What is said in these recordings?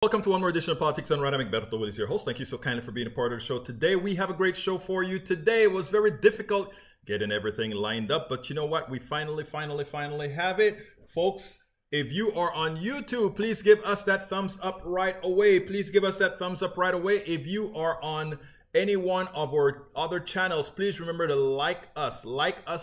Welcome to one more edition of Politics Done Right. I'm Egberto Willis, your host. Thank you so kindly for being a part of the show today. We have a great show for you today. It was very difficult getting everything lined up, but you know what? We finally have it. Folks, if you are on YouTube, please give us that thumbs up right away. Please give us that thumbs up right away. If you are on any one of our other channels, please remember to like us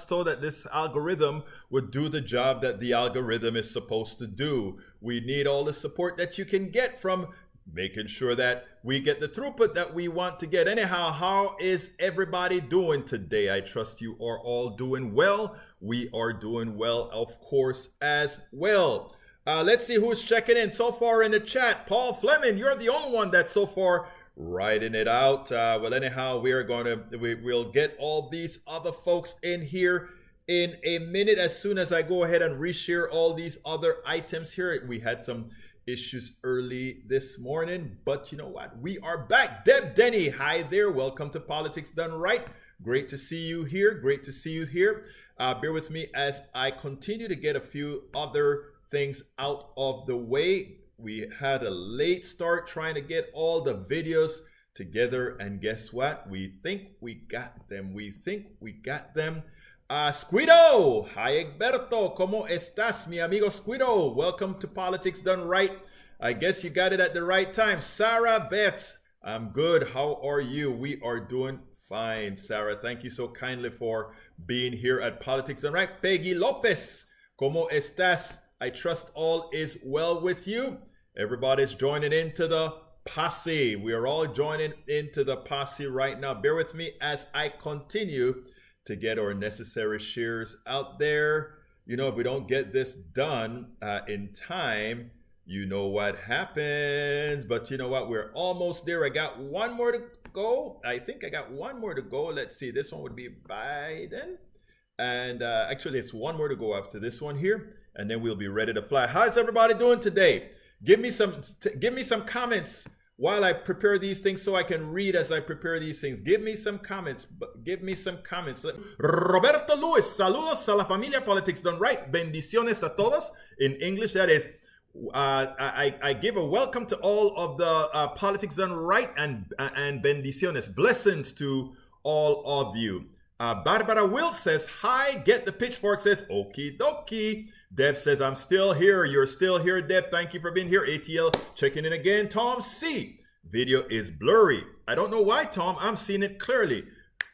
so that this algorithm would do the job that the algorithm is supposed to do. We need all the support that you can get from making sure that we get the throughput that we want to get. Anyhow, how is everybody doing today? I trust you are all doing well. We are doing well, of course, as well. Let's see who's checking in so far in the chat. Paul Fleming, you're the only one that's so far writing it out. Well, anyhow, we'll get all these other folks in here in a minute as soon as I go ahead and reshare all these other items here. We had some issues early this morning, but you know what? We are back. Deb Denny, hi there. Welcome to Politics Done Right. Great to see you here. Great to see you here. Bear with me as I continue to get a few other things out of the way. We had a late start trying to get all the videos together, and guess what? We think we got them. Squido! Hi, Egberto. ¿Cómo estás, mi amigo Squido? Welcome to Politics Done Right. I guess you got it at the right time. Sarah Beth, I'm good. How are you? We are doing fine, Sarah. Thank you so kindly for being here at Politics Done Right. Peggy Lopez, ¿cómo estás? I trust all is well with you. Everybody's joining into the posse. We are all joining into the posse right now. Bear with me as I continue to get our necessary shares out there. You know, if we don't get this done in time, you know what happens. But you know what? We're almost there. I got one more to go. I think I got one more to go. Let's see. This one would be Biden. And actually, it's one more to go after this one here. And then we'll be ready to fly. How's everybody doing today? Give me some comments while I prepare these things so I can read as I prepare these things. Give me some comments. Roberto Luis, saludos a la familia Politics Done Right. Bendiciones a todos. In English, that is, I give a welcome to all of the Politics Done Right and bendiciones. Blessings to all of you. Barbara Will says, hi. Get the Pitchfork says, okie dokie. Deb says, I'm still here. You're still here, Deb. Thank you for being here. ATL checking in again. Tom C. Video is blurry. I don't know why, Tom. I'm seeing it clearly.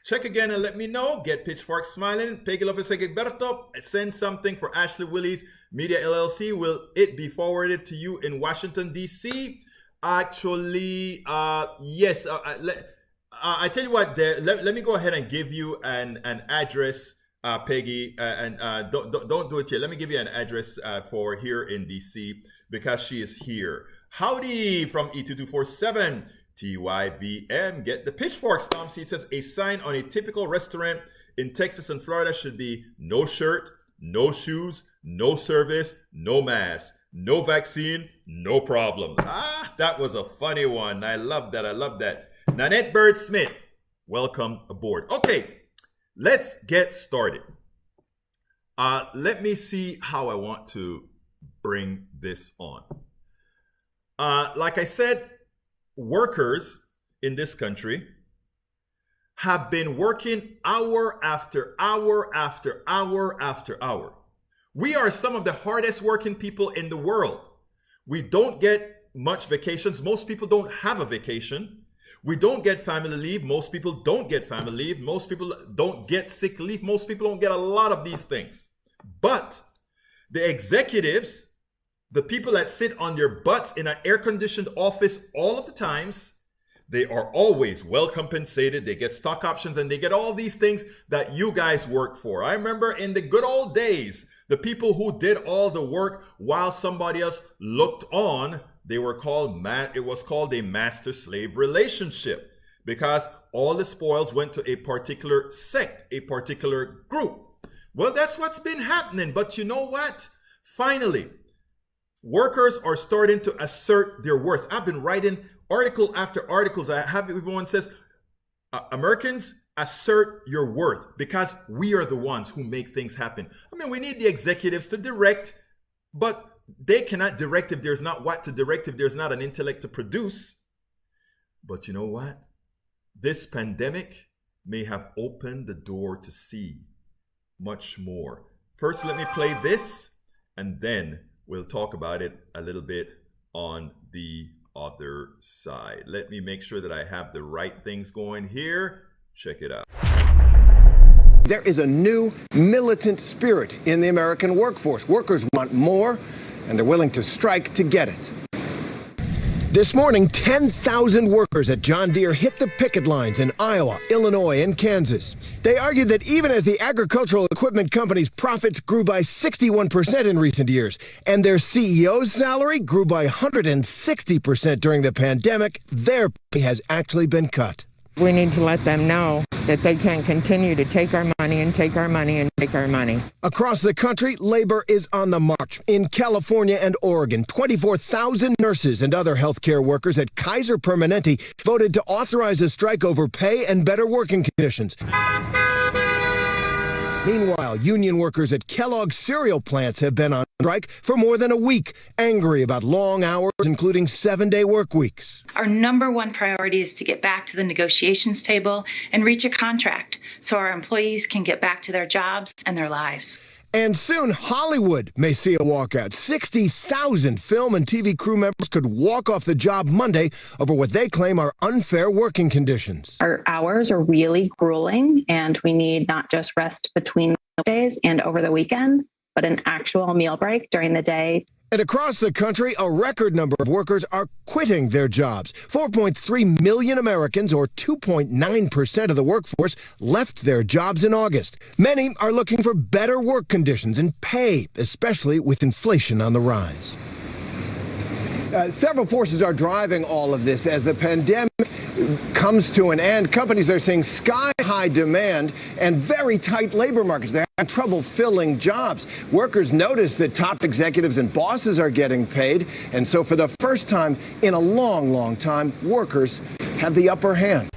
Check again and let me know. Get Pitchfork smiling. Peggy Lopez Egberto, send something for Ashley Willie's Media LLC. Will it be forwarded to you in Washington, D.C.? Actually, yes. I tell you what, let me go ahead and give you an address, Peggy, and don't do it yet. Let me give you an address for here in DC because she is here. Howdy from E2247 TYVM. Get the Pitchforks. Tom C says a sign on a typical restaurant in Texas and Florida should be no shirt, no shoes, no service, no mask, no vaccine, no problem. That was a funny one. I love that. Nanette Bird Smith, welcome aboard. Okay, let's get started. Let me see how I want to bring this on. Like I said, workers in this country have been working hour after hour after hour after hour. We are some of the hardest working people in the world. We don't get much vacations. Most people don't have a vacation. We don't get family leave. Most people don't get family leave. Most people don't get sick leave. Most people don't get a lot of these things. But the executives, the people that sit on their butts in an air-conditioned office all of the times, they are always well compensated. They get stock options and they get all these things that you guys work for. I remember in the good old days, the people who did all the work while somebody else looked on, it was called a master-slave relationship because all the spoils went to a particular sect, a particular group. Well, that's what's been happening. But you know what? Finally, workers are starting to assert their worth. I've been writing article after articles. I have everyone says, Americans, assert your worth because we are the ones who make things happen. I mean, we need the executives to direct, but they cannot direct if there's not what to direct, if there's not an intellect to produce. But you know what? This pandemic may have opened the door to see much more. First, let me play this, and then we'll talk about it a little bit on the other side. Let me make sure that I have the right things going here. Check it out. There is a new militant spirit in the American workforce. Workers want more, and they're willing to strike to get it. This morning, 10,000 workers at John Deere hit the picket lines in Iowa, Illinois, and Kansas. They argued that even as the agricultural equipment company's profits grew by 61% in recent years, and their CEO's salary grew by 160% during the pandemic, their pay has actually been cut. We need to let them know that they can't continue to take our money and take our money and take our money. Across the country, labor is on the march. In California and Oregon, 24,000 nurses and other healthcare workers at Kaiser Permanente voted to authorize a strike over pay and better working conditions. Meanwhile, union workers at Kellogg's cereal plants have been on strike for more than a week, angry about long hours, including 7-day work weeks. Our number one priority is to get back to the negotiations table and reach a contract so our employees can get back to their jobs and their lives. And soon, Hollywood may see a walkout. 60,000 film and TV crew members could walk off the job Monday over what they claim are unfair working conditions. Our hours are really grueling, and we need not just rest between days and over the weekend, but an actual meal break during the day. And across the country, a record number of workers are quitting their jobs. 4.3 million Americans, or 2.9% of the workforce, left their jobs in August. Many are looking for better work conditions and pay, especially with inflation on the rise. Several forces are driving all of this as the pandemic comes to an end. Companies are seeing sky-high demand and very tight labor markets. They're having trouble filling jobs. Workers notice that top executives and bosses are getting paid. And so for the first time in a long, long time, workers have the upper hand.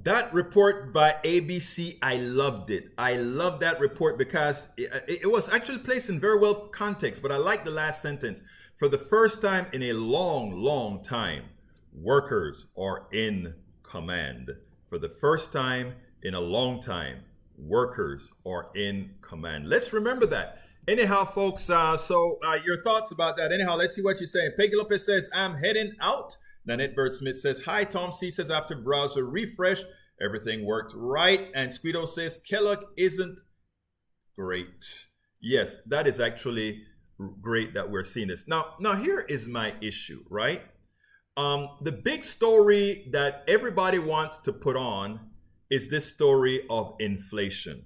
That report by ABC, I loved it. I love that report because it was actually placed in very well context, but I like the last sentence. For the first time in a long, long time, workers are in command. For the first time in a long time, workers are in command. Let's remember that. Anyhow, folks, your thoughts about that. Anyhow, let's see what you're saying. Peggy Lopez says, I'm heading out. Nanette Bird Smith says, hi. Tom C says, after browser refresh, everything worked right. And Squito says, Kellogg isn't great. Yes, that is actually great that we're seeing this. Now here is my issue, right? The big story that everybody wants to put on is this story of inflation.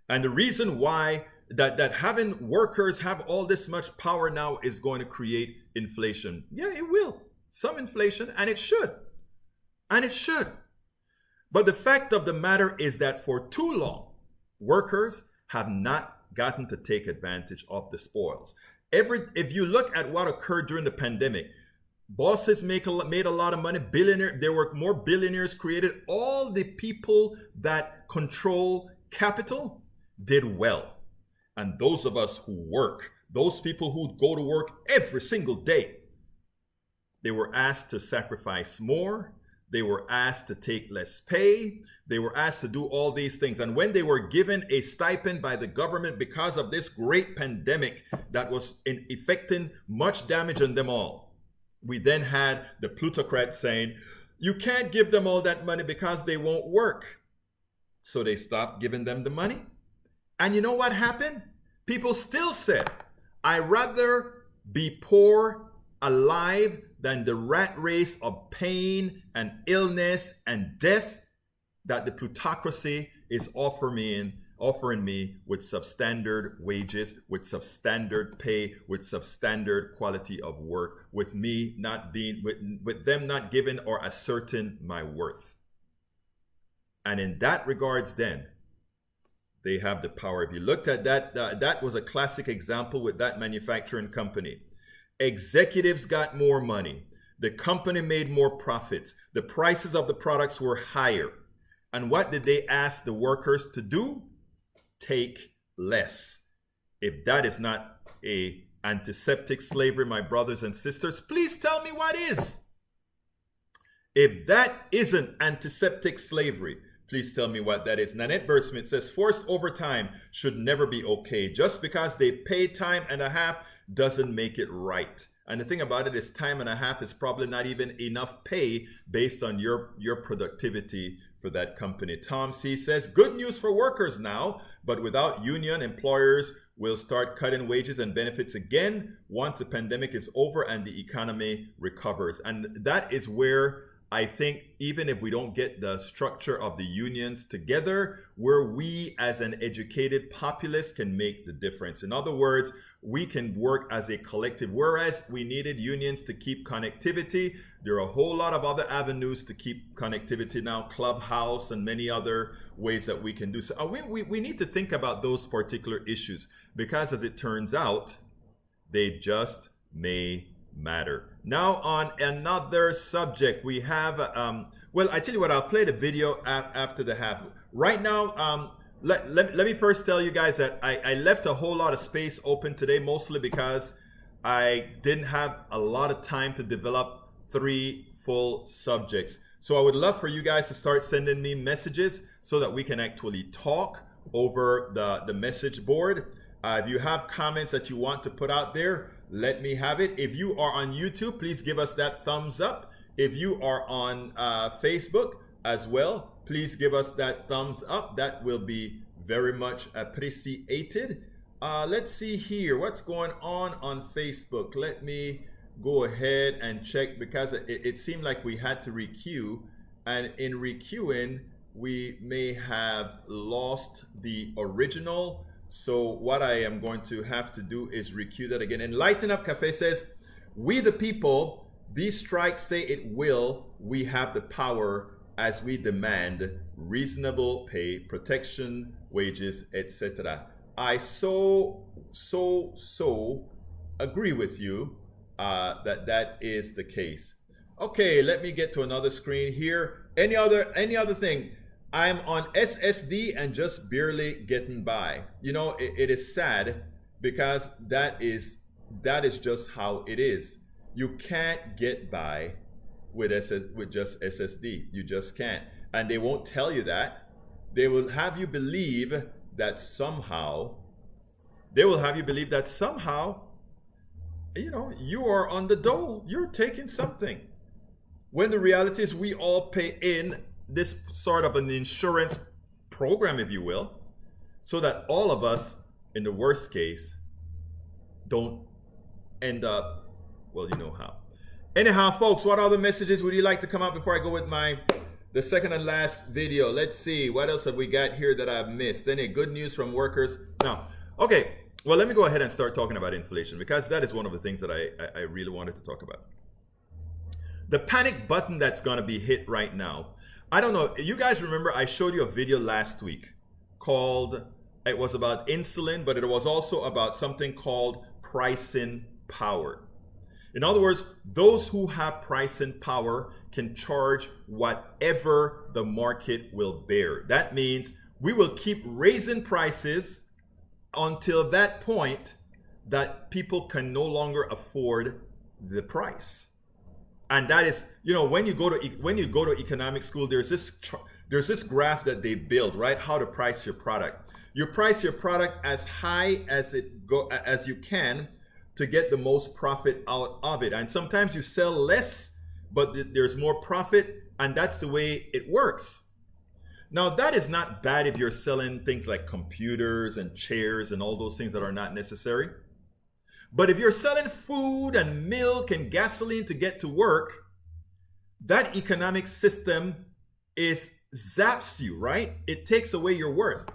And the reason why that having workers have all this much power now is going to create inflation. Yeah, it will. Some inflation, and it should. And it should. But the fact of the matter is that for too long, workers have not gotten to take advantage of the spoils. If you look at what occurred during the pandemic, bosses made a lot of money. There were more billionaires created. All the people that control capital did well. And those of us who work, those people who go to work every single day, they were asked to sacrifice more. They were asked to take less pay. They were asked to do all these things. And when they were given a stipend by the government because of this great pandemic that was effecting much damage on them all, we then had the plutocrats saying, you can't give them all that money because they won't work. So they stopped giving them the money. And you know what happened? People still said, I'd rather be poor alive than the rat race of pain and illness and death that the plutocracy is offering me with substandard wages, with substandard pay, with substandard quality of work, with me not being, with them not giving or asserting my worth. And in that regards then, they have the power. If you looked at that, that was a classic example with that manufacturing company. Executives got more money. The company made more profits. The prices of the products were higher. And what did they ask the workers to do? Take less. If that is not a antiseptic slavery, my brothers and sisters, please tell me what is. If that isn't antiseptic slavery, please tell me what that is. Nanette Burrsmith says, forced overtime should never be okay. Just because they pay time and a half doesn't make it right. And the thing about it is time and a half is probably not even enough pay based on your productivity for that company. Tom C says, good news for workers now, but without union, employers will start cutting wages and benefits again once the pandemic is over and the economy recovers. And that is where I think even if we don't get the structure of the unions together, where we as an educated populace can make the difference. In other words, we can work as a collective. Whereas we needed unions to keep connectivity, there are a whole lot of other avenues to keep connectivity now, Clubhouse and many other ways that we can do so. We need to think about those particular issues because as it turns out, they just may matter. Now on another subject, we have, well, I tell you what, I'll play the video after the half. Right now, let me first tell you guys that I left a whole lot of space open today, mostly because I didn't have a lot of time to develop 3 full subjects. So I would love for you guys to start sending me messages so that we can actually talk over the message board. If you have comments that you want to put out there, let me have it. If you are on YouTube, please give us that thumbs up. If you are on Facebook as well, please give us that thumbs up. That will be very much appreciated. Let's see here. What's going on Facebook? Let me go ahead and check because it seemed like we had to requeue. And in requeuing, we may have lost the original. So what I am going to have to do is requeue that again. Enlighten Up Cafe says, we the people, these strikes say it will, we have the power as we demand reasonable pay, protection, wages, etc. I so agree with you that is the case. Okay, let me get to another screen here. Any other thing? I'm on SSD and just barely getting by. You know, it is sad because that is just how it is. You can't get by with just SSD. You just can't. And they won't tell you that. They will have you believe that somehow, you know, you are on the dole. You're taking something. When the reality is we all pay in this sort of an insurance program, if you will, so that all of us, in the worst case, don't end up, well, you know how. Anyhow, folks, what other messages would you like to come out before I go with the second and last video? Let's see, what else have we got here that I've missed? Any good news from workers? Now, okay, well, let me go ahead and start talking about inflation because that is one of the things that I really wanted to talk about. The panic button that's going to be hit right now. I don't know, you guys remember I showed you a video last week called, it was about insulin, but it was also about something called pricing power. In other words, those who have pricing power can charge whatever the market will bear. That means we will keep raising prices until that point that people can no longer afford the price. And that is, you know, when you go to economic school, there's this graph that they build, right? How to price your product. You price your product as high as you can to get the most profit out of it. And sometimes you sell less, but there's more profit, and that's the way it works. Now, that is not bad if you're selling things like computers and chairs and all those things that are not necessary. But if you're selling food and milk and gasoline to get to work, that economic system zaps you, right? It takes away your worth.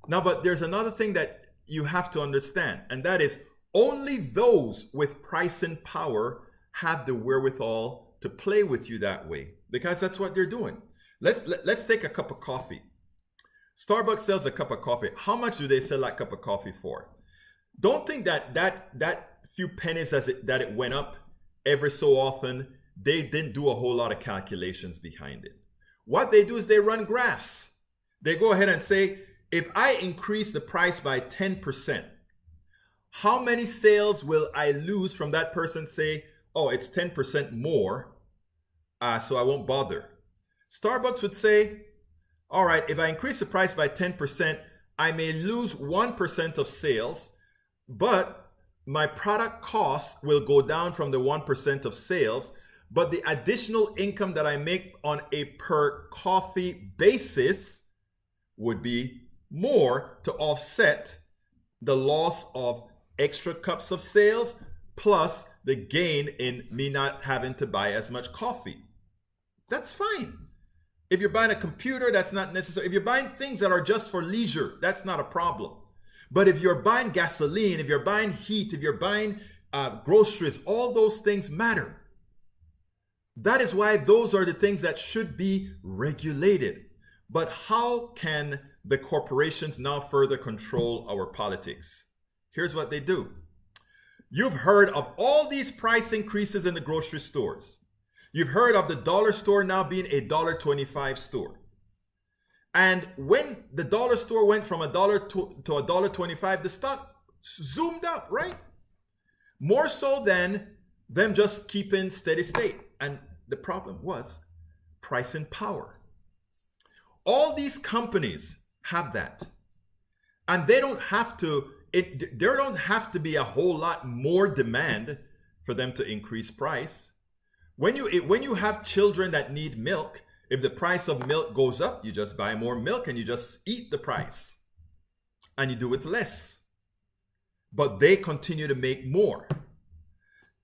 Now, but there's another thing that you have to understand, and that is only those with pricing power have the wherewithal to play with you that way, because that's what they're doing. Let's take a cup of coffee. Starbucks sells a cup of coffee. How much do they sell that cup of coffee for? Don't think that few pennies that it went up every so often, they didn't do a whole lot of calculations behind it. What they do is they run graphs. They go ahead and say, if I increase the price by 10%, How many sales will I lose from that person say, oh, it's 10% more, so I won't bother? Starbucks would say, all right, if I increase the price by 10%, I may lose 1% of sales, but my product costs will go down from the 1% of sales, but the additional income that I make on a per coffee basis would be more to offset the loss of extra cups of sales plus the gain in me not having to buy as much coffee. That's fine. If you're buying a computer, that's not necessary. If you're buying things that are just for leisure, that's not a problem. But if you're buying gasoline, if you're buying heat, if you're buying groceries, all those things matter. That is why those are the things that should be regulated. But how can the corporations now further control our politics? Here's what they do. You've heard of all these price increases in the grocery stores. You've heard of the dollar store now being a $1.25 store. And when the dollar store went from $1 to $1.25, the stock zoomed up, right? More so than them just keeping steady state. And the problem was pricing power. All these companies have that. And they don't have to, there don't have to be a whole lot more demand for them to increase price. When you have children that need milk, if the price of milk goes up, you just buy more milk and you just eat the price. And you do it less. But they continue to make more.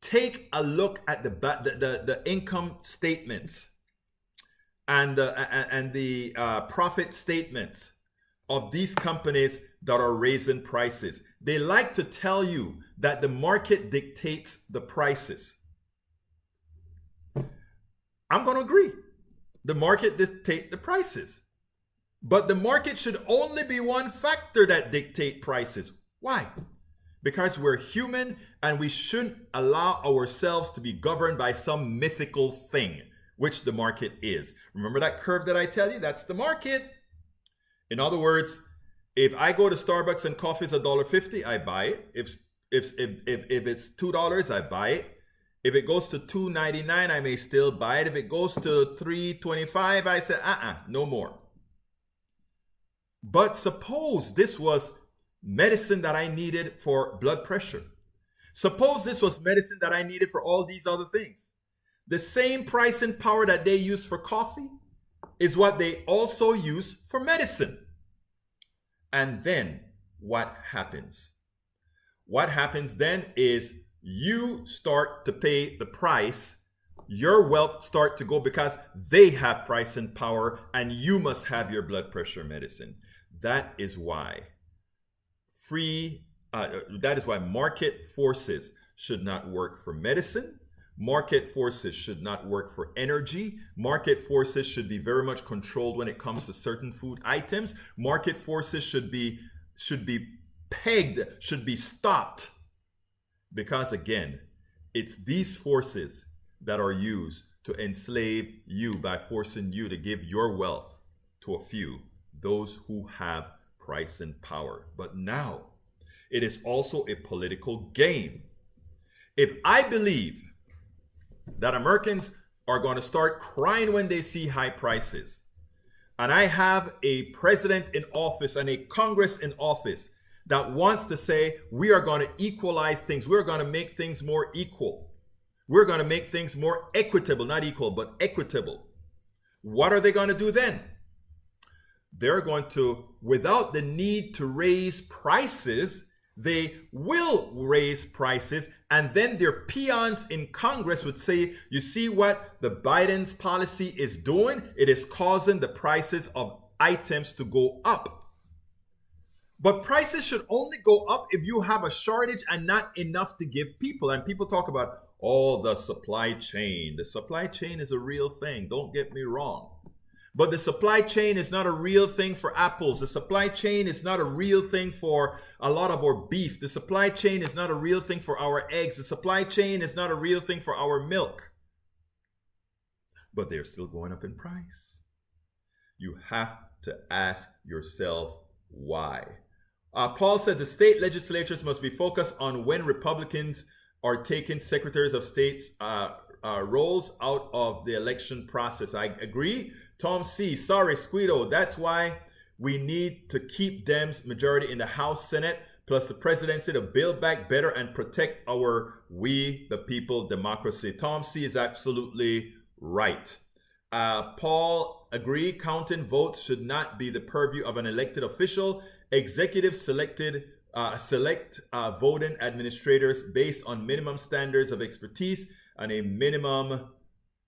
Take a look at the income statements and the profit statements of these companies that are raising prices. They like to tell you that the market dictates the prices. I'm going to agree. The market dictates the prices. But the market should only be one factor that dictates prices. Why? Because we're human and we shouldn't allow ourselves to be governed by some mythical thing, which the market is. Remember that curve that I tell you? That's the market. In other words, if I go to Starbucks and coffee is $1.50, I buy it. If it's $2, I buy it. If it goes to $2.99, I may still buy it. If it goes to $3.25, I say, no more. But suppose this was medicine that I needed for blood pressure. Suppose this was medicine that I needed for all these other things. The same pricing power that they use for coffee is what they also use for medicine. And then what happens? What happens then is you start to pay the price. Your wealth start to go because they have pricing power and you must have your blood pressure medicine. That is why market forces should not work for medicine. Market forces should not work for energy. Market forces should be very much controlled when it comes to certain food items. Market forces should be pegged, should be stopped. Because again, it's these forces that are used to enslave you by forcing you to give your wealth to a few, those who have pricing power. But now, it is also a political game. If I believe that Americans are going to start crying when they see high prices, and I have a president in office and a Congress in office that wants to say, we are going to equalize things. We're going to make things more equal. We're going to make things more equitable, not equal, but equitable. What are they going to do then? They're going to, without the need to raise prices, they will raise prices. And then their peons in Congress would say, you see what the Biden's policy is doing? It is causing the prices of items to go up. But prices should only go up if you have a shortage and not enough to give people. And people talk about, oh, the supply chain. The supply chain is a real thing. Don't get me wrong. But the supply chain is not a real thing for apples. The supply chain is not a real thing for a lot of our beef. The supply chain is not a real thing for our eggs. The supply chain is not a real thing for our milk. But they're still going up in price. You have to ask yourself why. Paul says the state legislatures must be focused on when Republicans are taking secretaries of state's roles out of the election process. I agree. Tom C. Sorry, Squito. That's why we need to keep Dems majority in the House, Senate, plus the presidency to build back better and protect our we the people democracy. Tom C. is absolutely right. Paul, agree. Counting votes should not be the purview of an elected official. Executives select voting administrators based on minimum standards of expertise and a minimum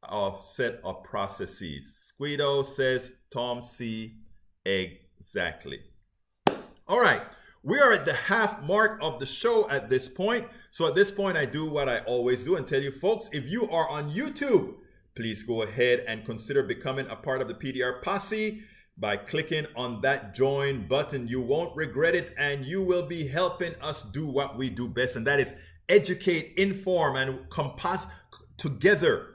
of set of processes. Squito says Tom C. Exactly. All right. We are at the half mark of the show at this point. So at this point, I do what I always do and tell you folks, if you are on YouTube, please go ahead and consider becoming a part of the PDR Posse by clicking on that join button. You won't regret it, and you will be helping us do what we do best, and that is educate, inform, and together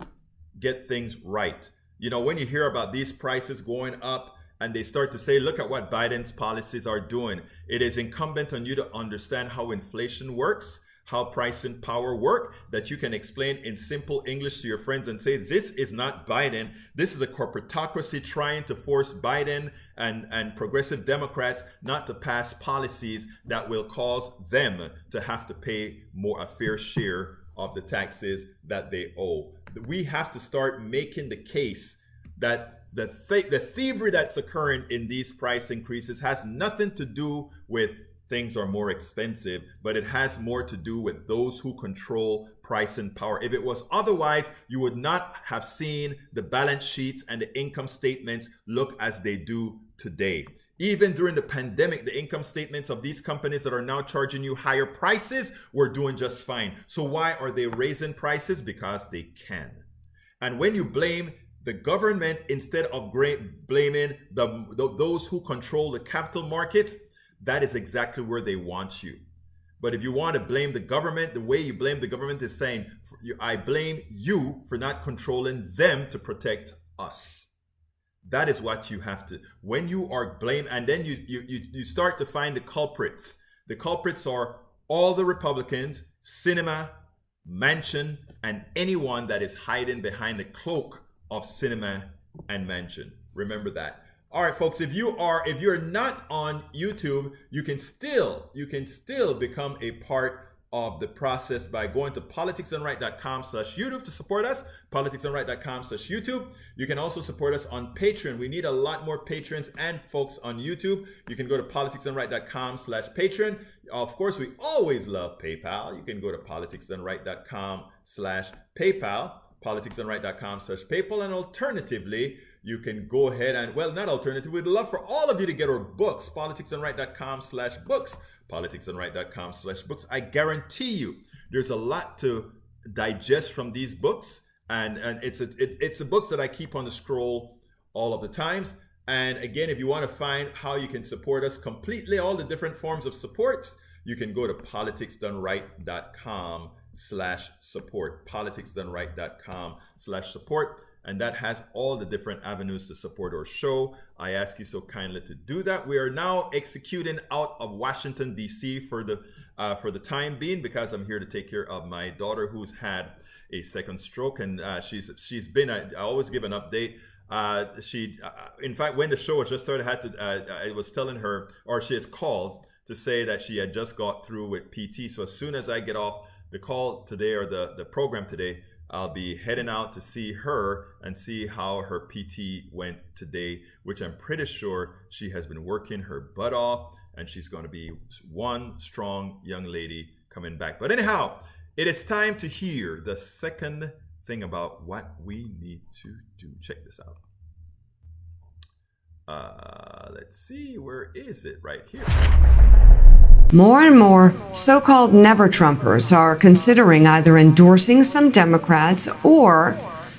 get things right. You know, when you hear about these prices going up and they start to say, look at what Biden's policies are doing, it is incumbent on you to understand how inflation works, how pricing power work, that you can explain in simple English to your friends and say, this is not Biden. This is a corporatocracy trying to force Biden and progressive Democrats not to pass policies that will cause them to have to pay a fair share of the taxes that they owe. We have to start making the case that the thievery that's occurring in these price increases has nothing to do with things are more expensive, but it has more to do with those who control price and power. If it was otherwise, you would not have seen the balance sheets and the income statements look as they do today. Even during the pandemic, the income statements of these companies that are now charging you higher prices were doing just fine. So why are they raising prices? Because they can. And when you blame the government instead of blaming those who control the capital markets, that is exactly where they want you. But if you want to blame the government, the way you blame the government is saying, I blame you for not controlling them to protect us. That is what you have to, when you are blamed, and then you start to find the culprits. The culprits are all the Republicans, Sinema, Manchin, and anyone that is hiding behind the cloak of Sinema and Manchin. Remember that. All right, folks, if you're not on YouTube, you can still become a part of the process by going to politicsdoneright.com/YouTube to support us, politicsdoneright.com/YouTube. You can also support us on Patreon. We need a lot more patrons and folks on YouTube. You can go to politicsdoneright.com/Patreon. Of course, we always love PayPal. You can go to politicsdoneright.com/PayPal, politicsdoneright.com/PayPal, and alternatively, you can go ahead and, well, not alternative, we'd love for all of you to get our books, politicsdoneright.com/books, politicsdoneright.com/books. I guarantee you there's a lot to digest from these books, and it's the books that I keep on the scroll all of the times. And again, if you want to find how you can support us completely, all the different forms of supports, you can go to politicsdoneright.com/support, politicsdoneright.com/support. And that has all the different avenues to support our show. I ask you so kindly to do that. We are now executing out of Washington, D.C. for the time being, because I'm here to take care of my daughter who's had a second stroke, and she's been. I always give an update. In fact, when the show was just started, I was telling her, or she had called to say that she had just got through with PT. So as soon as I get off the call today, or the program today, I'll be heading out to see her and see how her PT went today, which I'm pretty sure she has been working her butt off, and she's going to be one strong young lady coming back. But anyhow, it is time to hear the second thing about what we need to do. Check this out. Let's see, where is it? Right here. More and more so-called never-Trumpers are considering either endorsing some Democrats or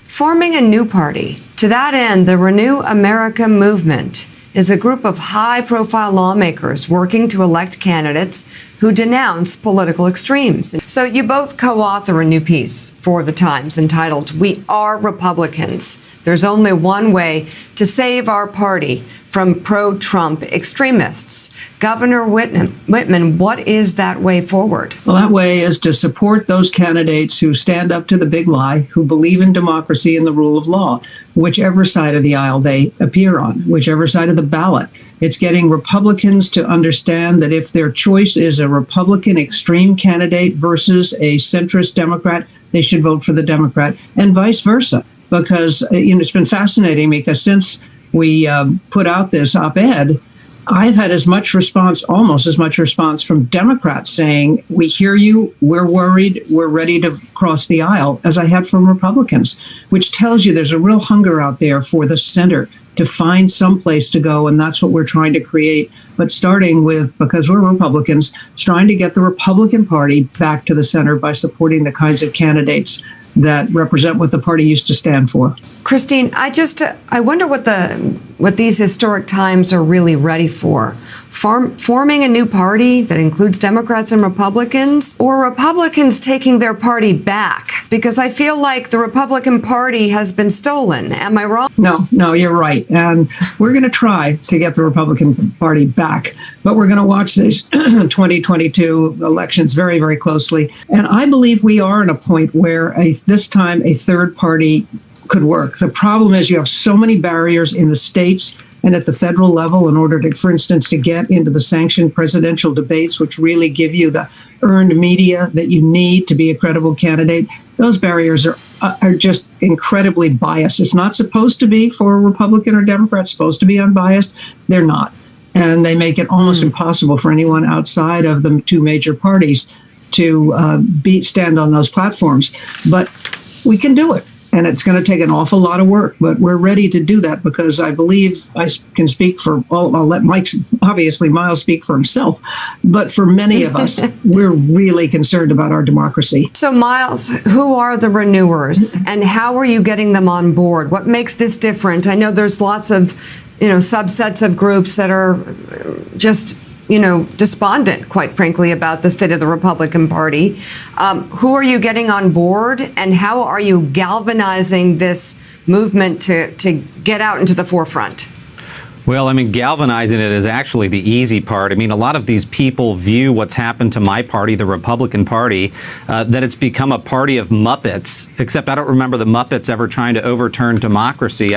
forming a new party. To that end, the Renew America movement is a group of high-profile lawmakers working to elect candidates who denounce political extremes. So you both co-author a new piece for The Times entitled, "We Are Republicans. There's only one way to save our party from pro-Trump extremists." Governor Whitman, what is that way forward? Well, that way is to support those candidates who stand up to the big lie, who believe in democracy and the rule of law, whichever side of the aisle they appear on, whichever side of the ballot. It's getting Republicans to understand that if their choice is a Republican extreme candidate versus a centrist Democrat, they should vote for the Democrat, and vice versa. Because it's been fascinating because since we put out this op-ed, I've had almost as much response from Democrats saying, we hear you, we're worried, we're ready to cross the aisle, as I had from Republicans, which tells you there's a real hunger out there for the center to find some place to go, and that's what we're trying to create. But starting with, because we're Republicans, trying to get the Republican Party back to the center by supporting the kinds of candidates that represent what the party used to stand for. Christine, I wonder what these historic times are really ready for. Forming a new party that includes Democrats and Republicans, or Republicans taking their party back? Because I feel like the Republican Party has been stolen. Am I wrong? No, you're right. And we're going to try to get the Republican Party back, but we're going to watch these 2022 elections very, very closely. And I believe we are at a point where this time a third party could work. The problem is you have so many barriers in the states and at the federal level in order to, for instance, to get into the sanctioned presidential debates, which really give you the earned media that you need to be a credible candidate. Those barriers are just incredibly biased. It's not supposed to be for a Republican or Democrat, it's supposed to be unbiased. They're not. And they make it almost impossible for anyone outside of the two major parties to stand on those platforms. But we can do it. And it's going to take an awful lot of work, but we're ready to do that because I believe I can speak for, I'll let Miles speak for himself, but for many of us, we're really concerned about our democracy. So Miles, who are the renewers and how are you getting them on board? What makes this different? I know there's lots of, subsets of groups that are just despondent, quite frankly, about the state of the Republican Party. Who are you getting on board, and how are you galvanizing this movement to get out into the forefront? Well, galvanizing it is actually the easy part. A lot of these people view what's happened to my party, the Republican Party, that it's become a party of Muppets, except I don't remember the Muppets ever trying to overturn democracy.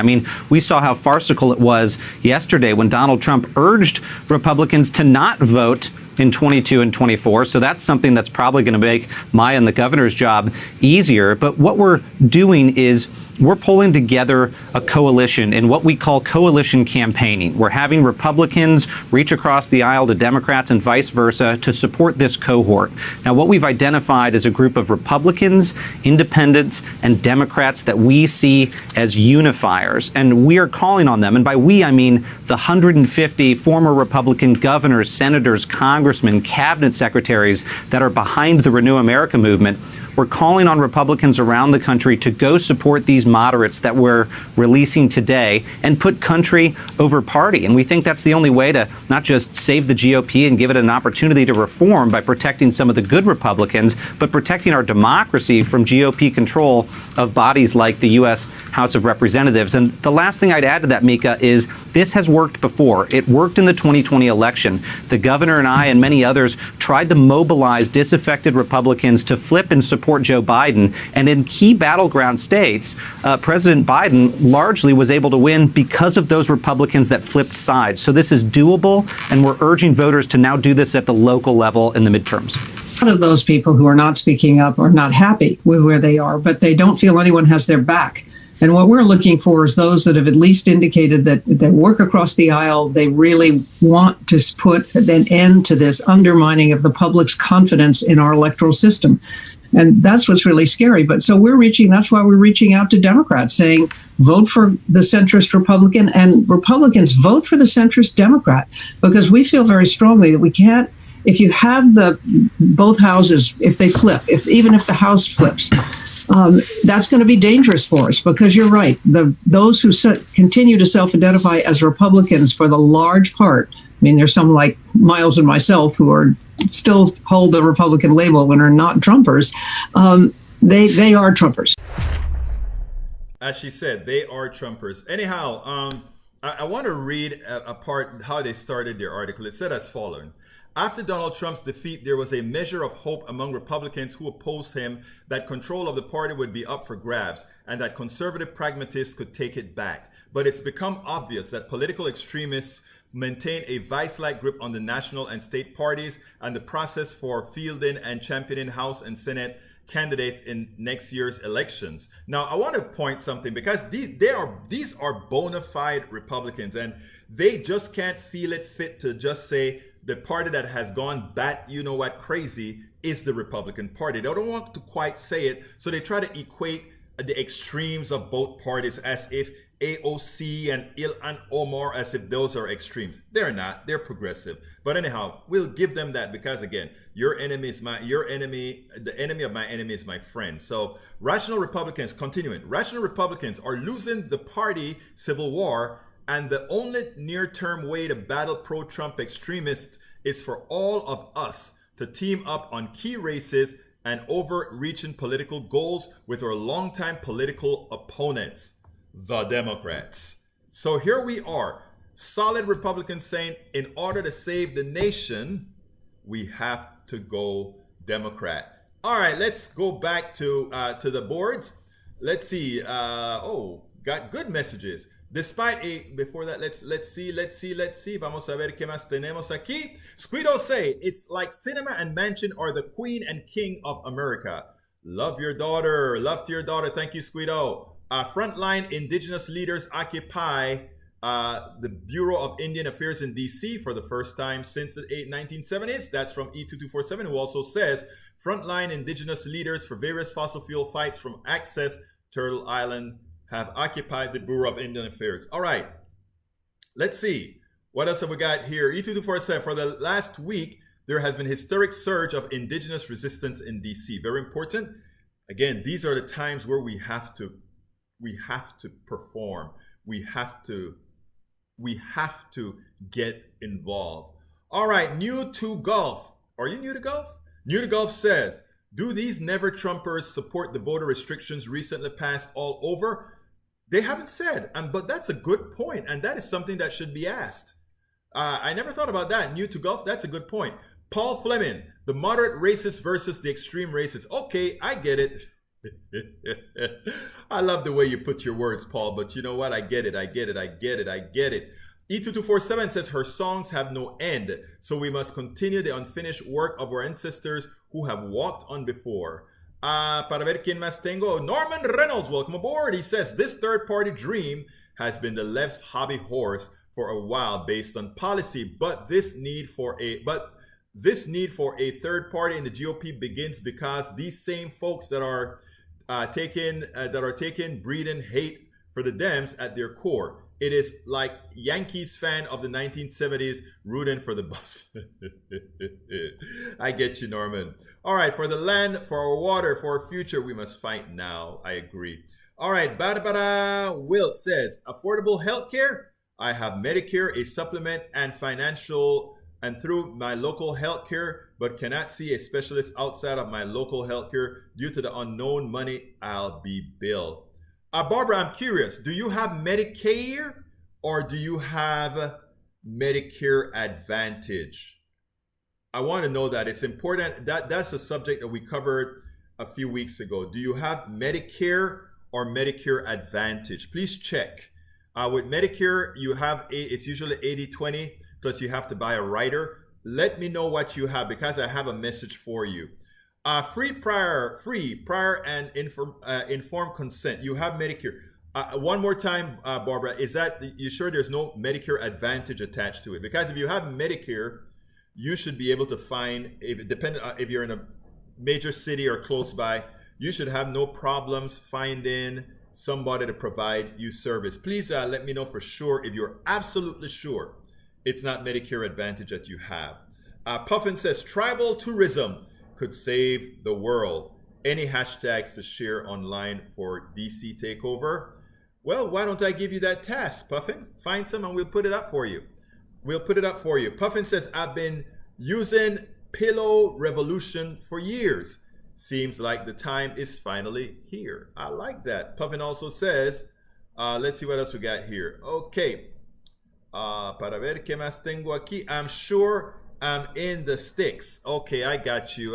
We saw how farcical it was yesterday when Donald Trump urged Republicans to not vote in 22 and 24. So that's something that's probably going to make my and the governor's job easier. But what we're doing is we're pulling together a coalition in what we call coalition campaigning. We're having Republicans reach across the aisle to Democrats and vice versa to support this cohort. Now, what we've identified is a group of Republicans, independents, and Democrats that we see as unifiers. And we are calling on them, and by we, I mean the 150 former Republican governors, senators, congressmen, cabinet secretaries that are behind the Renew America movement. We're calling on Republicans around the country to go support these moderates that we're releasing today and put country over party. And we think that's the only way to not just save the GOP and give it an opportunity to reform by protecting some of the good Republicans, but protecting our democracy from GOP control of bodies like the U.S. House of Representatives. And the last thing I'd add to that, Mika, is this has worked before. It worked in the 2020 election. The governor and I and many others tried to mobilize disaffected Republicans to flip and support Joe Biden. And in key battleground states, President Biden largely was able to win because of those Republicans that flipped sides. So this is doable, and we're urging voters to now do this at the local level in the midterms. A lot of those people who are not speaking up are not happy with where they are, but they don't feel anyone has their back. And what we're looking for is those that have at least indicated that they work across the aisle. They really want to put an end to this undermining of the public's confidence in our electoral system. And that's what's really scary. But so that's why we're reaching out to Democrats saying, vote for the centrist Republican, and Republicans vote for the centrist Democrat, because we feel very strongly that we can't, if you have both houses, if they flip, even if the House flips, that's going to be dangerous for us, because you're right. Those who continue to self-identify as Republicans for the large part mean, there's some like Miles and myself who are still hold the Republican label and are not Trumpers. They are Trumpers. As she said, they are Trumpers. Anyhow, I want to read a part how they started their article. It said as follows. After Donald Trump's defeat, there was a measure of hope among Republicans who opposed him that control of the party would be up for grabs and that conservative pragmatists could take it back. But it's become obvious that political extremists maintain a vice-like grip on the national and state parties and the process for fielding and championing House and Senate candidates in next year's elections. Now, I want to point something because these are bona fide Republicans, and they just can't feel it fit to just say the party that has gone bat, you know what, crazy is the Republican Party. They don't want to quite say it, so they try to equate the extremes of both parties as if AOC and Ilhan Omar, as if those are extremes. They're not. They're progressive. But anyhow, we'll give them that because, again, your enemy is your enemy. The enemy of my enemy is my friend. So rational Republicans, continuing, rational Republicans are losing the party civil war, and the only near-term way to battle pro-Trump extremists is for all of us to team up on key races and overreaching political goals with our longtime political opponents, the Democrats. So here we are, solid Republicans saying, in order to save the nation, we have to go Democrat. All right, let's go back to the boards. Let's see. Got good messages. Despite before that, let's see. Vamos a ver qué más tenemos aquí. Squido say, it's like cinema and mansion are the queen and king of America. Love your daughter. Love to your daughter. Thank you, Squido. Frontline indigenous leaders occupy the Bureau of Indian Affairs in D.C. for the first time since the 1970s. That's from E2247, who also says, frontline indigenous leaders for various fossil fuel fights from Access, Turtle Island, have occupied the Bureau of Indian Affairs. All right, let's see. What else have we got here? E2247, for the last week, there has been historic surge of indigenous resistance in D.C. Very important. Again, these are the times where we have to perform. We have to get involved. All right, new to golf. Are you new to golf? New to golf says, do these never Trumpers support the voter restrictions recently passed all over? They haven't said, but that's a good point, and that is something that should be asked. I never thought about that. New to golf, that's a good point. Paul Fleming, the moderate racist versus the extreme racist. Okay, I get it. I love the way you put your words, Paul, but you know what? I get it. E2247 says her songs have no end, so we must continue the unfinished work of our ancestors who have walked on before. Para ver quién más tengo. Norman Reynolds, welcome aboard. He says, this third-party dream has been the left's hobby horse for a while based on policy, but this need for a third party in the GOP begins because these same folks that are breeding hate for the Dems at their core. It is like Yankees fan of the 1970s rooting for the Boston. I get you, Norman. All right, for the land, for our water, for our future, we must fight now. I agree. All right, Barbara Wilt says, affordable health care. I have Medicare, a supplement, and financial, and through my local health care, but cannot see a specialist outside of my local health care due to the unknown money I'll be billed. Barbara, I'm curious, do you have Medicare or do you have Medicare Advantage? I want to know that. It's important. That's a subject that we covered a few weeks ago. Do you have Medicare or Medicare Advantage? Please check. With Medicare, it's usually 80-20, plus you have to buy a rider. Let me know what you have because I have a message for you. Free prior and informed consent. You have Medicare. One more time, Barbara, is that you sure there's no Medicare Advantage attached to it? Because if you have Medicare, you should be able to find, if you're in a major city or close by, you should have no problems finding somebody to provide you service. Please let me know for sure if you're absolutely sure it's not Medicare Advantage that you have. Puffin says, tribal tourism could save the world. Any hashtags to share online for DC takeover? Well, why don't I give you that task, Puffin? Find some and we'll put it up for you. We'll put it up for you. Puffin says, I've been using Pillow Revolution for years. Seems like the time is finally here. I like that. Puffin also says, let's see what else we got here. Okay. Para ver qué más tengo aquí. I'm sure I'm in the sticks. Okay, I got you.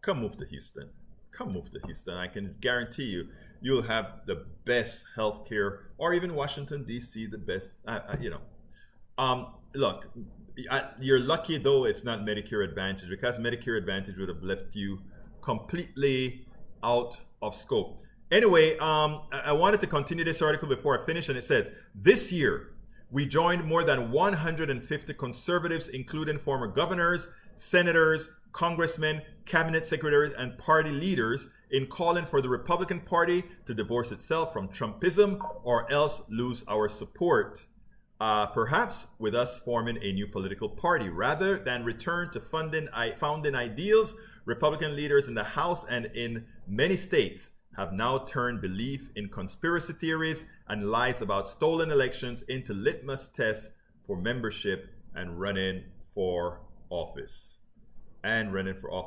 Come move to Houston. I can guarantee you, you'll have the best healthcare, or even Washington, D.C., the best, Look, you're lucky, though, it's not Medicare Advantage, because Medicare Advantage would have left you completely out of scope. Anyway, I wanted to continue this article before I finish, and it says, this year, we joined more than 150 conservatives, including former governors, senators, congressmen, cabinet secretaries, and party leaders in calling for the Republican Party to divorce itself from Trumpism or else lose our support. Perhaps with us forming a new political party. Rather than return to founding ideals, Republican leaders in the House and in many states have now turned belief in conspiracy theories and lies about stolen elections into litmus tests for membership and running for office.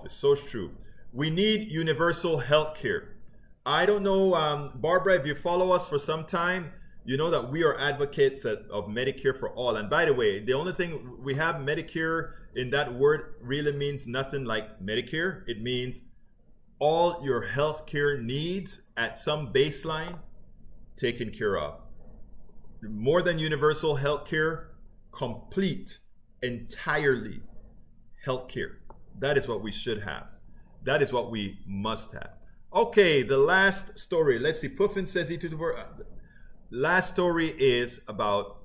So true. We need universal health care. I don't know, Barbara, if you follow us for some time, you know that we are advocates of Medicare for all. And by the way, the only thing we have, Medicare in that word really means nothing like Medicare. It means all your health care needs at some baseline taken care of. More than universal health care, complete, entirely health care. That is what we should have. That is what we must have. Okay, the last story. Let's see. Puffin says he to the word. Last story is about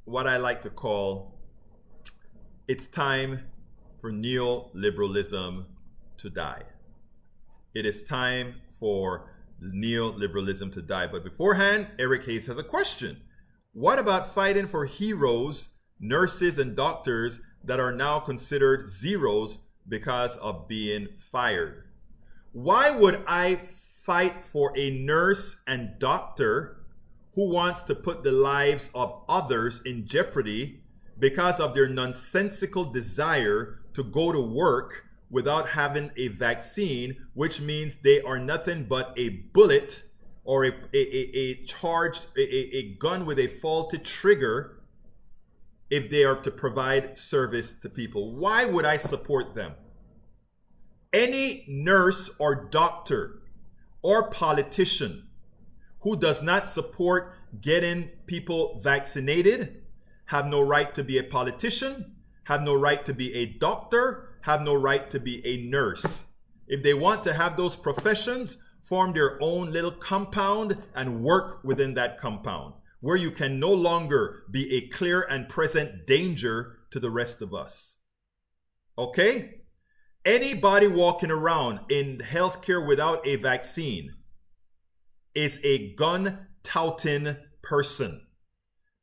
what I like to call, it's time for neoliberalism to die. It is time for neoliberalism to die. But beforehand, Eric Hayes has a question. What about fighting for heroes, nurses, and doctors that are now considered zeros because of being fired? Why would I fight for a nurse and doctor who wants to put the lives of others in jeopardy because of their nonsensical desire to go to work without having a vaccine, which means they are nothing but a bullet or a gun with a faulty trigger if they are to provide service to people? Why would I support them? Any nurse or doctor or politician who does not support getting people vaccinated have no right to be a politician, have no right to be a doctor, have no right to be a nurse. If they want to have those professions, form their own little compound and work within that compound, where you can no longer be a clear and present danger to the rest of us. Okay? Anybody walking around in healthcare without a vaccine is a gun-touting person,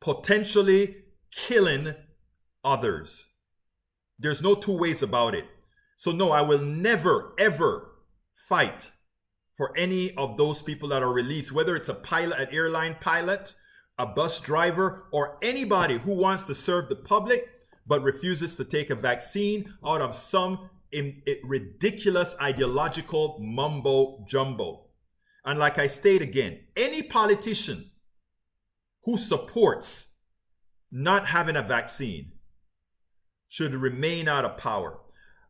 potentially killing others. There's no two ways about it. So no, I will never, ever fight for any of those people that are released, whether it's a pilot, an airline pilot, a bus driver, or anybody who wants to serve the public but refuses to take a vaccine out of some ridiculous ideological mumbo jumbo. And like I state again, any politician who supports not having a vaccine should remain out of power.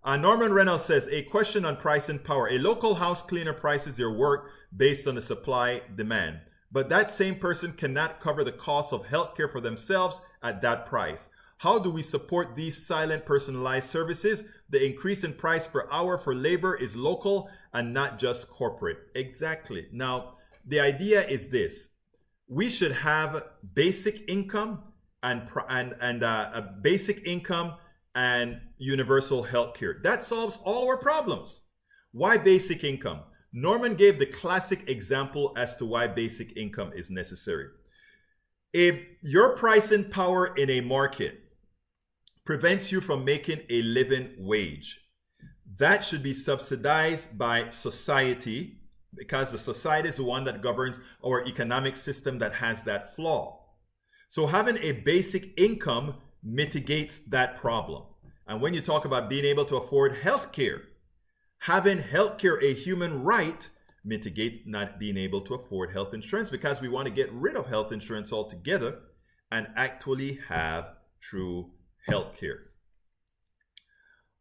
Norman Reynolds says, a question on price and power. A local house cleaner prices their work based on the supply demand, but that same person cannot cover the cost of healthcare for themselves at that price. How do we support these silent personalized services? The increase in price per hour for labor is local and not just corporate. Exactly. Now, the idea is this. We should have basic income and basic income and universal health care. That solves all our problems. Why basic income? Norman gave the classic example as to why basic income is necessary. If your pricing power in a market prevents you from making a living wage, that should be subsidized by society, because the society is the one that governs our economic system that has that flaw. So having a basic income mitigates that problem. And when you talk about being able to afford health care, having health care a human right mitigates not being able to afford health insurance, because we want to get rid of health insurance altogether and actually have true health care.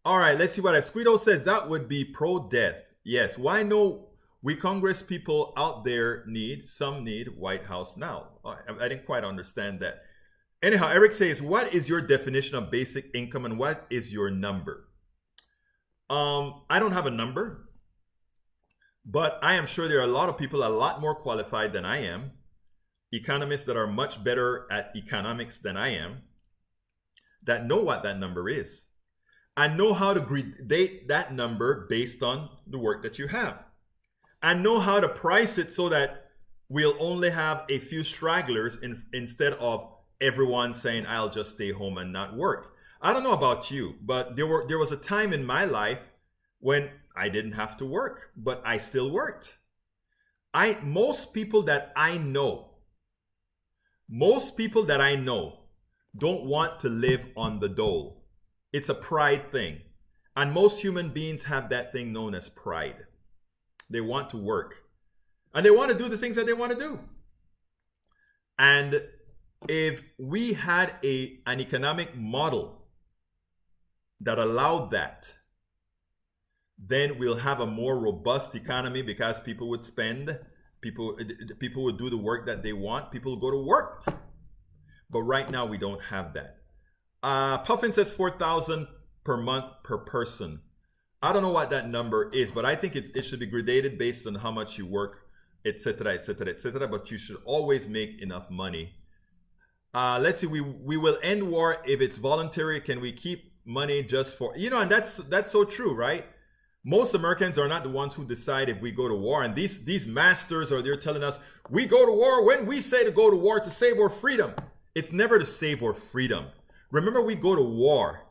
All right, let's see what Esquido says. That would be pro-death. Yes, why no? We Congress people out there some need White House now. I didn't quite understand that. Anyhow, Eric says, what is your definition of basic income and what is your number? I don't have a number, but I am sure there are a lot of people a lot more qualified than I am, economists that are much better at economics than I am, that know what that number is and know how to grade that number based on the work that you have, and know how to price it so that we'll only have a few stragglers instead of everyone saying, I'll just stay home and not work. I don't know about you, but there was a time in my life when I didn't have to work, but I still worked. Most people that I know don't want to live on the dole. It's a pride thing. And most human beings have that thing known as pride. They want to work. And they want to do the things that they want to do. And if we had an economic model that allowed that, then we'll have a more robust economy, because people would spend, people would do the work that they want, people would go to work. But right now we don't have that. Puffin says $4,000 per month per person. I don't know what that number is, but I think it should be gradated based on how much you work, etc., etc., etc. But you should always make enough money. Let's see. We will end war if it's voluntary. Can we keep money just for, and that's so true, right? Most Americans are not the ones who decide if we go to war, and these masters are there telling us we go to war when we say to go to war to save our freedom. It's never to save our freedom. Remember, we go to war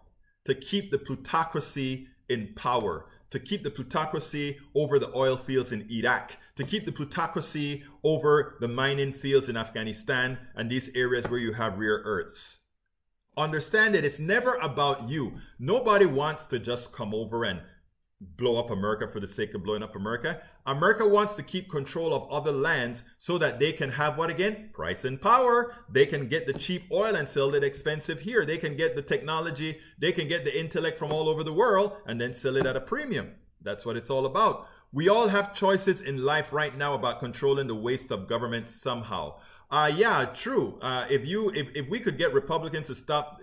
to keep the plutocracy in power, to keep the plutocracy over the oil fields in Iraq, to keep the plutocracy over the mining fields in Afghanistan and these areas where you have rare earths. Understand it, it's never about you. Nobody wants to just come over and blow up America for the sake of blowing up America. America wants to keep control of other lands so that they can have what again? Price and power. They can get the cheap oil and sell it expensive here. They can get the technology, they can get the intellect from all over the world and then sell it at a premium. That's what it's all about. We all have choices in life right now about controlling the waste of government somehow. Yeah, true. If we could get Republicans to stop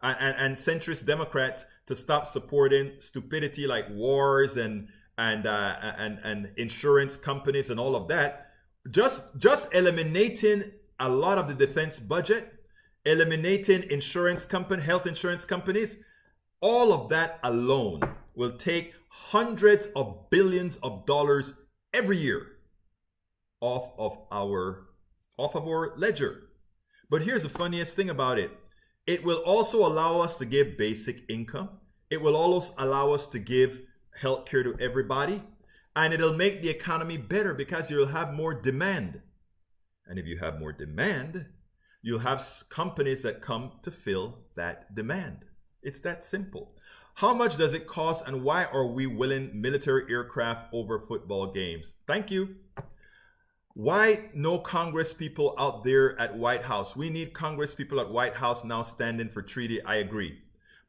and centrist Democrats to stop supporting stupidity like wars and insurance companies and all of that, just eliminating a lot of the defense budget, eliminating health insurance companies, all of that alone will take hundreds of billions of dollars every year off of our ledger. But here's the funniest thing about it. It will also allow us to give basic income. It will also allow us to give health care to everybody. And it'll make the economy better because you'll have more demand. And if you have more demand, you'll have companies that come to fill that demand. It's that simple. How much does it cost and why are we willing military aircraft over football games? Thank you. Why no Congress people out there at White House? We need Congress people at White House now standing for treaty. I agree.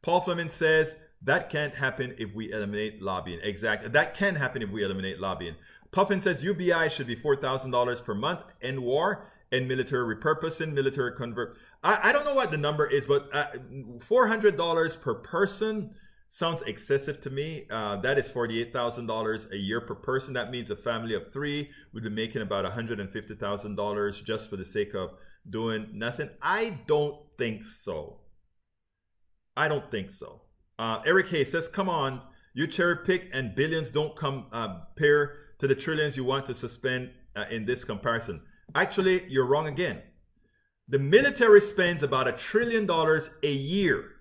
Paul Fleming says that can't happen if we eliminate lobbying. Exactly. That can happen if we eliminate lobbying. Puffin says UBI should be $4,000 per month. End war, end military repurposing, military convert. I don't know what the number is, but $400 per person sounds excessive to me. That is $48,000 a year per person. That means a family of three would be making about $150,000 just for the sake of doing nothing. I don't think so. Eric Hayes says, come on, you cherry pick and billions don't compare to the trillions you want to suspend in this comparison. Actually, you're wrong again. The military spends about $1 trillion a year.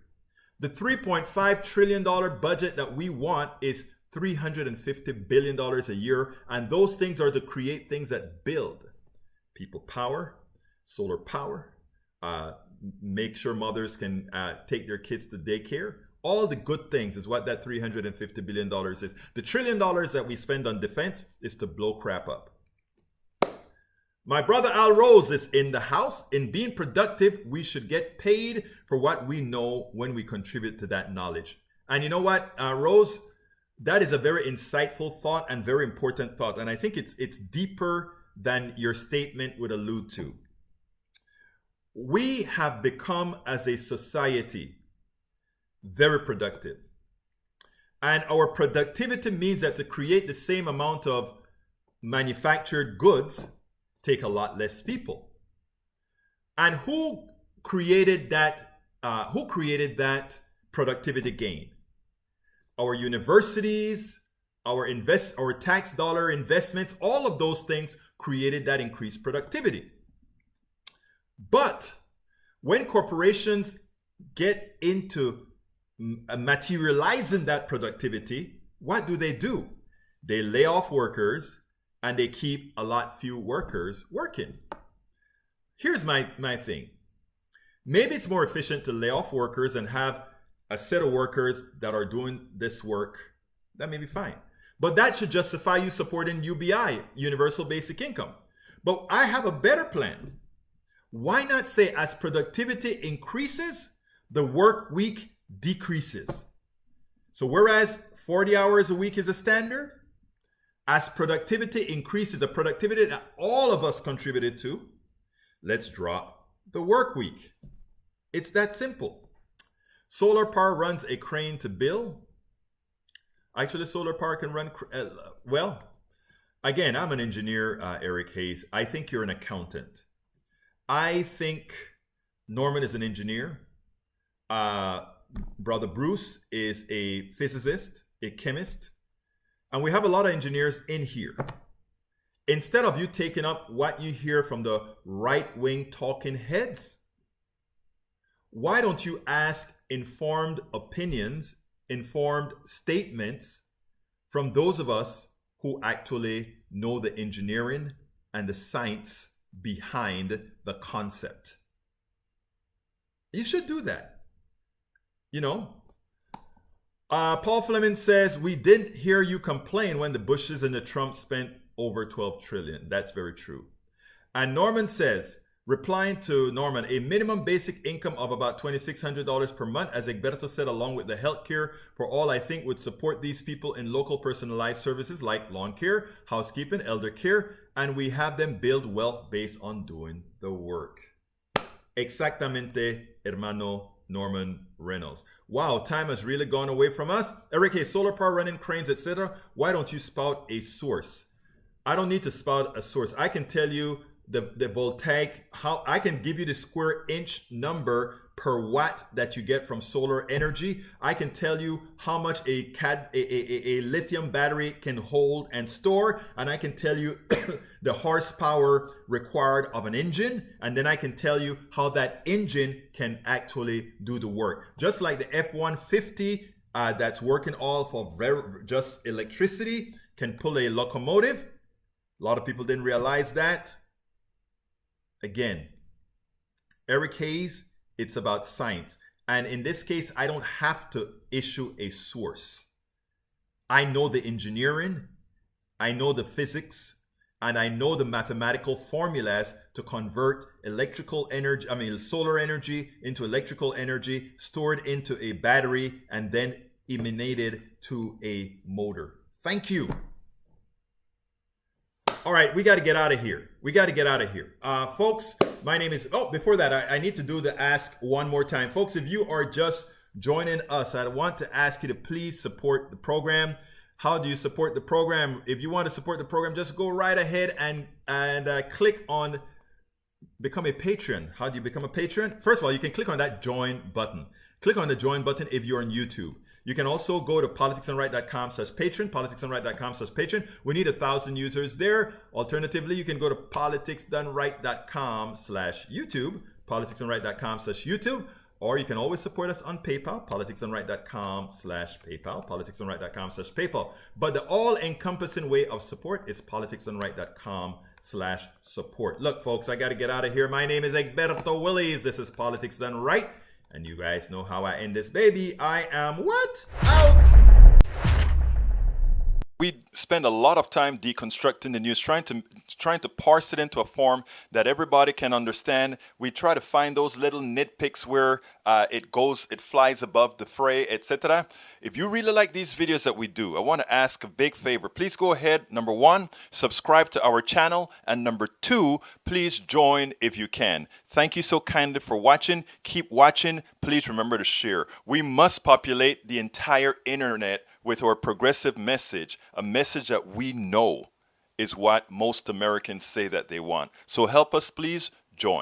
The $3.5 trillion budget that we want is $350 billion a year. And those things are to create things that build people power, solar power, make sure mothers can take their kids to daycare. All the good things is what that $350 billion is. The $1 trillion that we spend on defense is to blow crap up. My brother Al Rose is in the house. In being productive, we should get paid for what we know when we contribute to that knowledge. And you know what, Rose? That is a very insightful thought and very important thought. And I think it's deeper than your statement would allude to. We have become, as a society, very productive. And our productivity means that to create the same amount of manufactured goods take a lot less people. And who created that productivity gain? Our universities, our tax dollar investments, all of those things created that increased productivity. But when corporations get into materializing that productivity, what do? They lay off workers and they keep a lot few workers working. Here's my thing. Maybe it's more efficient to lay off workers and have a set of workers that are doing this work. That may be fine. But that should justify you supporting UBI, Universal Basic Income. But I have a better plan. Why not say as productivity increases, the work week decreases? So whereas 40 hours a week is a standard, as productivity increases, a productivity that all of us contributed to, let's drop the work week. It's that simple. Solar power runs a crane to bill. Actually, solar power can run, well, again, I'm an engineer, Eric Hayes. I think you're an accountant. I think Norman is an engineer. Brother Bruce is a physicist, a chemist. And we have a lot of engineers in here. Instead of you taking up what you hear from the right-wing talking heads, why don't you ask informed opinions, informed statements from those of us who actually know the engineering and the science behind the concept? You should do that. You know, Paul Fleming says, we didn't hear you complain when the Bushes and the Trumps spent over 12 trillion. That's very true. And Norman says, replying to Norman, a minimum basic income of about $2,600 per month, as Egberto said, along with the health care for all, I think would support these people in local personalized services like lawn care, housekeeping, elder care, and we have them build wealth based on doing the work. Exactamente, hermano Norman Reynolds. Wow, time has really gone away from us. Eric, hey, solar power running cranes, etc. Why don't you spout a source? I don't need to spout a source. I can tell you the voltaic, how I can give you the square inch number per watt that you get from solar energy. I can tell you how much a lithium battery can hold and store, and I can tell you the horsepower required of an engine, and then I can tell you how that engine can actually do the work. Just like the F-150 that's working off of just electricity can pull a locomotive. A lot of people didn't realize that. Again, Eric Hayes, it's about science. And in this case, I don't have to issue a source. I know the engineering, I know the physics, and I know the mathematical formulas to convert solar energy into electrical energy, stored into a battery, and then emanated to a motor. Thank you. All right, we got to get out of here. Folks, my name is, before that, I need to do the ask one more time. Folks, if you are just joining us, I want to ask you to please support the program. How do you support the program? If you want to support the program, just go right ahead and click on become a patron. How do you become a patron? First of all, you can click on that join button. Click on the join button if you're on YouTube. You can also go to politicsdoneright.com/patron, politicsdoneright.com/patron. We need 1,000 users there. Alternatively, you can go to politicsdoneright.com/YouTube, politicsdoneright.com/YouTube, or you can always support us on PayPal, politicsdoneright.com/PayPal, politicsdoneright.com/PayPal. But the all-encompassing way of support is politicsdoneright.com support. Look, folks, I got to get out of here. My name is Egberto Willies. This is Politics Done Right. And you guys know how I end this baby. I am what? Out! We spend a lot of time deconstructing the news, trying to parse it into a form that everybody can understand. We try to find those little nitpicks where it flies above the fray, etc. If you really like these videos that we do, I want to ask a big favor. Please go ahead, number one, subscribe to our channel, and number two, please join if you can. Thank you so kindly for watching. Keep watching. Please remember to share. We must populate the entire internet with our progressive message, a message that we know is what most Americans say that they want. So help us, please join.